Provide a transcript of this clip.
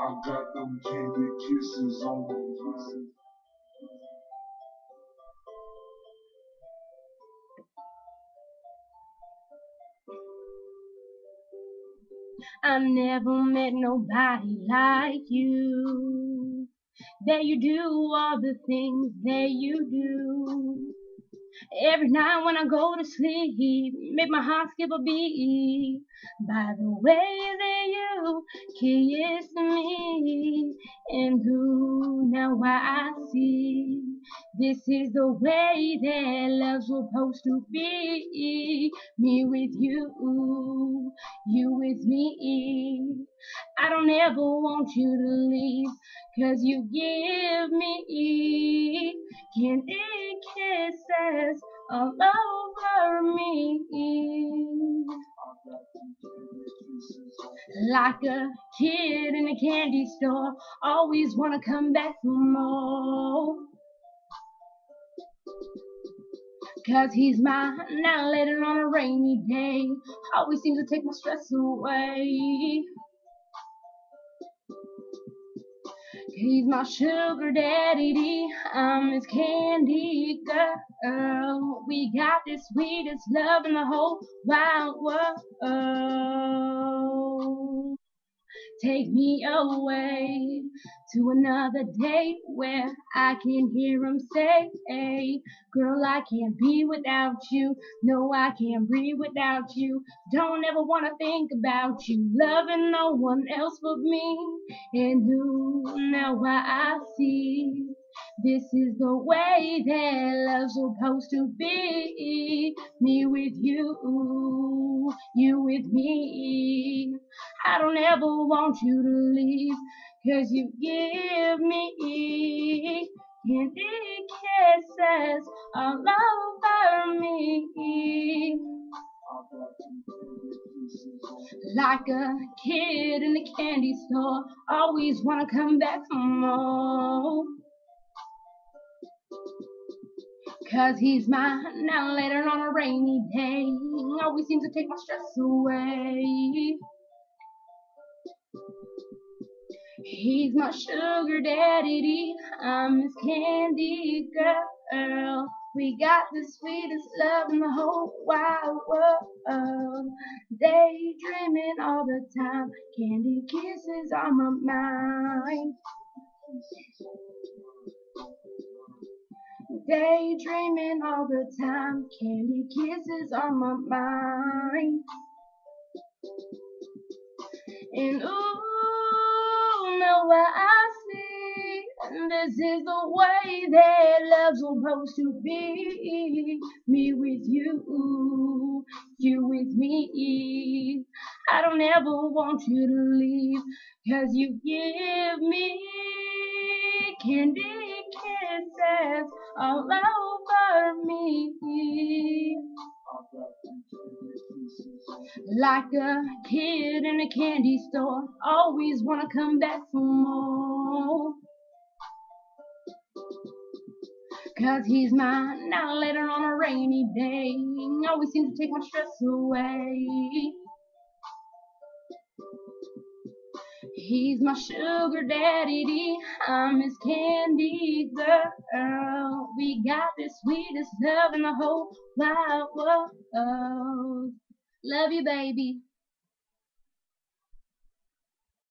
I got them candy kisses on my mind. I never met nobody like you. That you do all the things that you do. Every night when I go to sleep, make my heart skip a beat. By the way that you kiss me, and who now I see. This is the way that love's supposed to be. Me with you with me. I don't ever want you to leave, 'cause you give me candy kisses all over me. Like a kid in a candy store, always wanna come back for more. 'Cause he's mine now later on a rainy day, always seems to take my stress away. He's my sugar daddy, I'm his candy girl. We got the sweetest love in the whole wide world. Take me away to another day where I can hear him say, hey, girl, I can't be without you. No, I can't breathe without you. Don't ever want to think about you. Loving no one else but me. And who now I see. This is the way that love's supposed to be. Me with you with me. I don't ever want you to leave, 'cause you give me candy kisses all over me. Like a kid in the candy store, always wanna come back for more. 'Cause he's mine now later on a rainy day, always seems to take my stress away. He's my sugar daddy, I'm his candy girl. We got the sweetest love in the whole wide world. Daydreaming all the time, candy kisses on my mind. Daydreaming all the time, candy kisses on my mind. And ooh, now I see, and this is the way that love's supposed to be. Me with you with me. I don't ever want you to leave, 'cause you give me candy kisses all over me. Like a kid in a candy store, always wanna come back for more. 'Cause he's mine now later on a rainy day, always seems to take my stress away. He's my sugar daddy, I'm his candy girl. We got the sweetest love in the whole wide world. Love you, baby.